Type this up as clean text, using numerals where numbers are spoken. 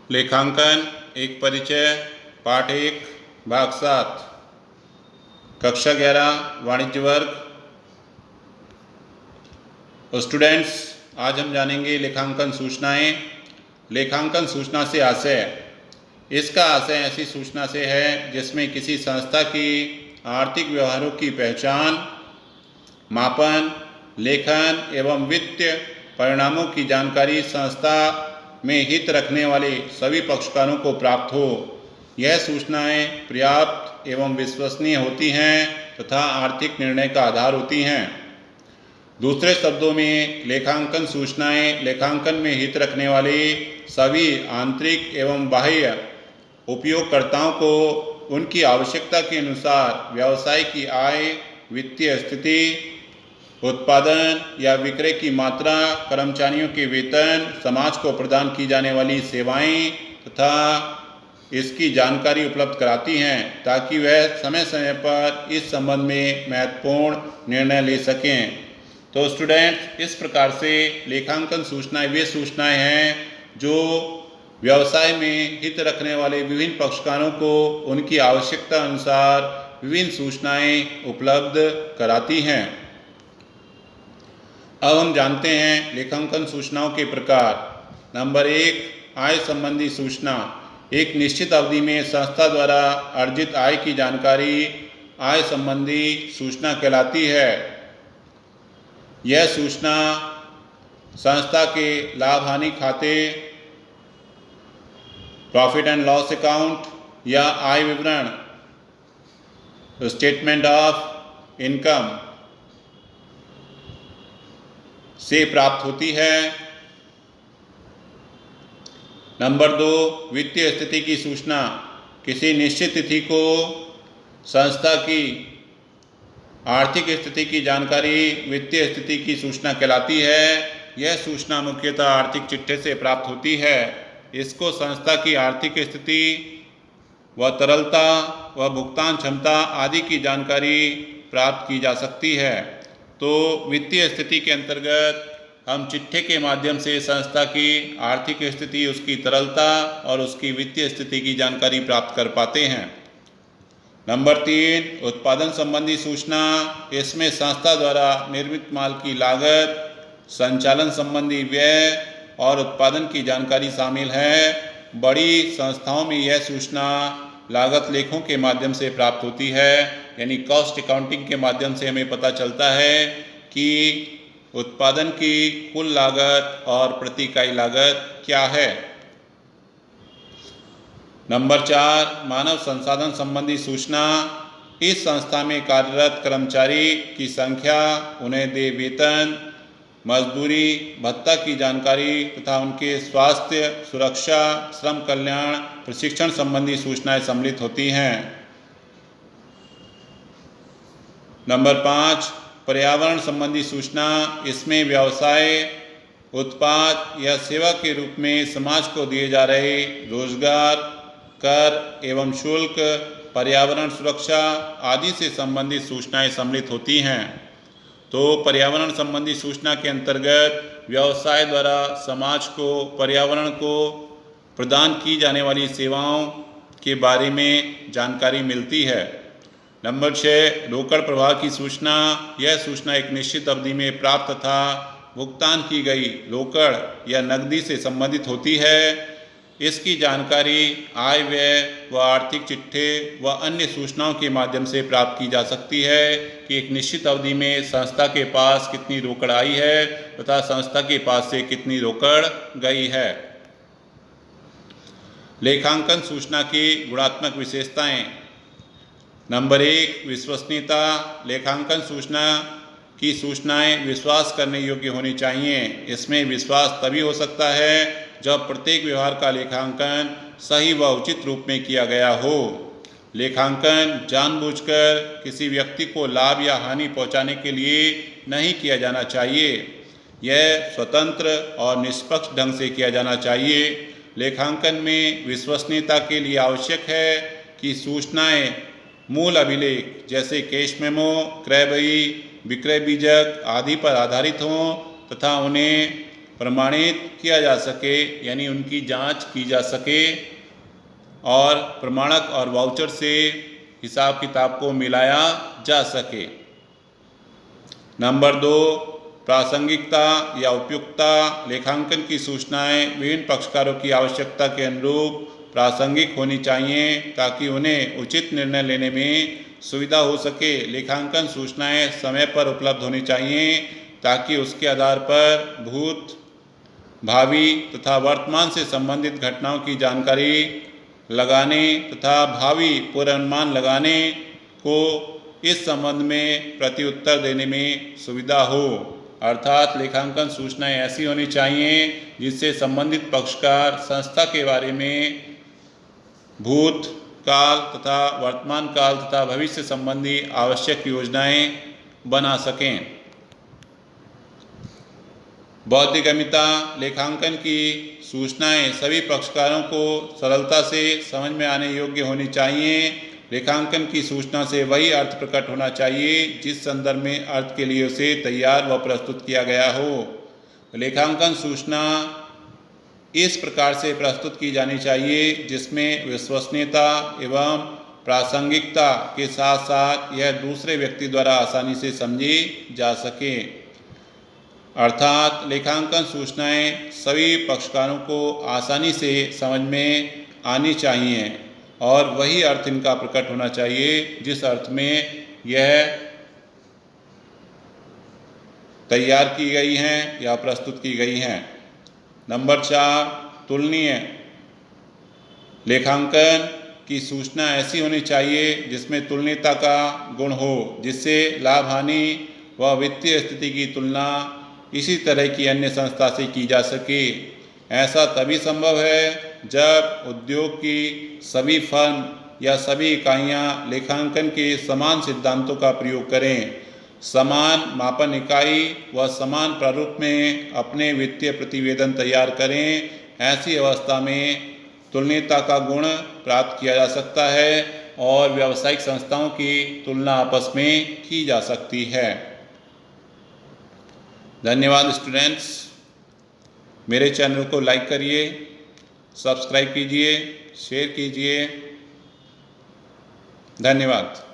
लेखांकन एक परिचय पाठ 1 भाग 7 कक्षा 11 वाणिज्य वर्ग। स्टूडेंट्स, आज हम जानेंगे लेखांकन सूचनाएं। लेखांकन सूचना से आशय, इसका आशय ऐसी सूचना से है जिसमें किसी संस्था की आर्थिक व्यवहारों की पहचान, मापन, लेखन एवं वित्तीय परिणामों की जानकारी संस्था में हित रखने वाले सभी पक्षकारों को प्राप्त हो। यह सूचनाएं पर्याप्त एवं विश्वसनीय होती हैं तथा आर्थिक निर्णय का आधार होती हैं। दूसरे शब्दों में, लेखांकन सूचनाएं लेखांकन में हित रखने वाले सभी आंतरिक एवं बाह्य उपयोगकर्ताओं को उनकी आवश्यकता के अनुसार व्यवसाय की आय, वित्तीय स्थिति, उत्पादन या विक्रय की मात्रा, कर्मचारियों के वेतन, समाज को प्रदान की जाने वाली सेवाएं तथा इसकी जानकारी उपलब्ध कराती हैं ताकि वह समय समय पर इस संबंध में महत्वपूर्ण निर्णय ले सकें। तो स्टूडेंट्स, इस प्रकार से लेखांकन सूचनाएं वे सूचनाएं हैं जो व्यवसाय में हित रखने वाले विभिन्न पक्षकारों को उनकी आवश्यकता अनुसार विभिन्न सूचनाएं उपलब्ध कराती हैं। अब हम जानते हैं लेखांकन सूचनाओं के प्रकार। नंबर 1, आय संबंधी सूचना। एक निश्चित अवधि में संस्था द्वारा अर्जित आय की जानकारी आय संबंधी सूचना कहलाती है। यह सूचना संस्था के लाभ हानि खाते, प्रॉफिट एंड लॉस अकाउंट या आय विवरण, स्टेटमेंट ऑफ इनकम से प्राप्त होती है। नंबर 2, वित्तीय स्थिति की सूचना। किसी निश्चित तिथि को संस्था की आर्थिक स्थिति की जानकारी वित्तीय स्थिति की सूचना कहलाती है। यह सूचना मुख्यतः आर्थिक चिट्ठे से प्राप्त होती है। इसको संस्था की आर्थिक स्थिति व तरलता व भुगतान क्षमता आदि की जानकारी प्राप्त की जा सकती है। तो वित्तीय स्थिति के अंतर्गत हम चिट्ठे के माध्यम से संस्था की आर्थिक स्थिति, उसकी तरलता और उसकी वित्तीय स्थिति की जानकारी प्राप्त कर पाते हैं। नंबर 3, उत्पादन संबंधी सूचना। इसमें संस्था द्वारा निर्मित माल की लागत, संचालन संबंधी व्यय और उत्पादन की जानकारी शामिल है। बड़ी संस्थाओं में यह सूचना लागत लेखों के माध्यम से प्राप्त होती है, यानी कॉस्ट अकाउंटिंग के माध्यम से हमें पता चलता है कि उत्पादन की कुल लागत और प्रति इकाई लागत क्या है। नंबर 4, मानव संसाधन संबंधी सूचना। इस संस्था में कार्यरत कर्मचारी की संख्या, उन्हें देय वेतन, मजदूरी, भत्ता की जानकारी तथा उनके स्वास्थ्य, सुरक्षा, श्रम कल्याण, प्रशिक्षण संबंधी सूचनाएं सम्मिलित होती हैं। नंबर 5, पर्यावरण संबंधी सूचना। इसमें व्यवसाय, उत्पाद या सेवा के रूप में समाज को दिए जा रहे रोजगार, कर एवं शुल्क, पर्यावरण सुरक्षा आदि से संबंधित सूचनाएं सम्मिलित होती हैं। तो पर्यावरण संबंधी सूचना के अंतर्गत व्यवसाय द्वारा समाज को, पर्यावरण को प्रदान की जाने वाली सेवाओं के बारे में जानकारी मिलती है। नंबर 6, रोकड़ प्रवाह की सूचना। यह सूचना एक निश्चित अवधि में प्राप्त तथा भुगतान की गई रोकड़ या नकदी से संबंधित होती है। इसकी जानकारी आय, व्यय व आर्थिक चिट्ठे व अन्य सूचनाओं के माध्यम से प्राप्त की जा सकती है कि एक निश्चित अवधि में संस्था के पास कितनी रोकड़ आई है तथा संस्था के पास से कितनी रोकड़ गई है। लेखांकन सूचना की गुणात्मक विशेषताएं। नंबर 1, विश्वसनीयता। लेखांकन सूचना की सूचनाएं विश्वास करने योग्य होनी चाहिए। इसमें विश्वास तभी हो सकता है जब प्रत्येक व्यवहार का लेखांकन सही व उचित रूप में किया गया हो। लेखांकन जानबूझकर किसी व्यक्ति को लाभ या हानि पहुंचाने के लिए नहीं किया जाना चाहिए। यह स्वतंत्र और निष्पक्ष ढंग से किया जाना चाहिए। लेखांकन में विश्वसनीयता के लिए आवश्यक है कि सूचनाएं मूल अभिलेख जैसे कैश मेमो, क्रय बही, विक्रय बीजक आदि पर आधारित हों तथा उन्हें प्रमाणित किया जा सके, यानी उनकी जांच की जा सके और प्रमाणक और वाउचर से हिसाब किताब को मिलाया जा सके। नंबर 2, प्रासंगिकता या उपयुक्तता। लेखांकन की सूचनाएं विभिन्न पक्षकारों की आवश्यकता के अनुरूप प्रासंगिक होनी चाहिए ताकि उन्हें उचित निर्णय लेने में सुविधा हो सके। लेखांकन सूचनाएं समय पर उपलब्ध होनी चाहिए ताकि उसके आधार पर भूत, भावी तथा वर्तमान से संबंधित घटनाओं की जानकारी लगाने तथा भावी पूर्वानुमान लगाने को इस संबंध में प्रत्युत्तर देने में सुविधा हो। अर्थात लेखांकन सूचनाएं ऐसी होनी चाहिए जिससे संबंधित पक्षकार संस्था के बारे में भूत काल तथा वर्तमान काल तथा भविष्य संबंधी आवश्यक योजनाएं बना सकें। बौद्धिगम्यता। लेखांकन की सूचनाएं सभी पक्षकारों को सरलता से समझ में आने योग्य होनी चाहिए। लेखांकन की सूचना से वही अर्थ प्रकट होना चाहिए जिस संदर्भ में अर्थ के लिए उसे तैयार व प्रस्तुत किया गया हो। लेखांकन सूचना इस प्रकार से प्रस्तुत की जानी चाहिए जिसमें विश्वसनीयता एवं प्रासंगिकता के साथ साथ यह दूसरे व्यक्ति द्वारा आसानी से समझी जा सके। अर्थात लेखांकन सूचनाएं सभी पक्षकारों को आसानी से समझ में आनी चाहिए और वही अर्थ इनका प्रकट होना चाहिए जिस अर्थ में यह तैयार की गई हैं या प्रस्तुत की गई हैं। नंबर 4, तुलनीय। लेखांकन की सूचना ऐसी होनी चाहिए जिसमें तुलनीयता का गुण हो, जिससे लाभ हानि व वित्तीय स्थिति की तुलना इसी तरह की अन्य संस्था से की जा सके। ऐसा तभी संभव है जब उद्योग की सभी फर्म या सभी इकाइयां लेखांकन के समान सिद्धांतों का प्रयोग करें, समान मापन इकाई व समान प्रारूप में अपने वित्तीय प्रतिवेदन तैयार करें। ऐसी अवस्था में तुलनीयता का गुण प्राप्त किया जा सकता है और व्यावसायिक संस्थाओं की तुलना आपस में की जा सकती है। धन्यवाद स्टूडेंट्स। मेरे चैनल को लाइक करिए, सब्सक्राइब कीजिए, शेयर कीजिए। धन्यवाद।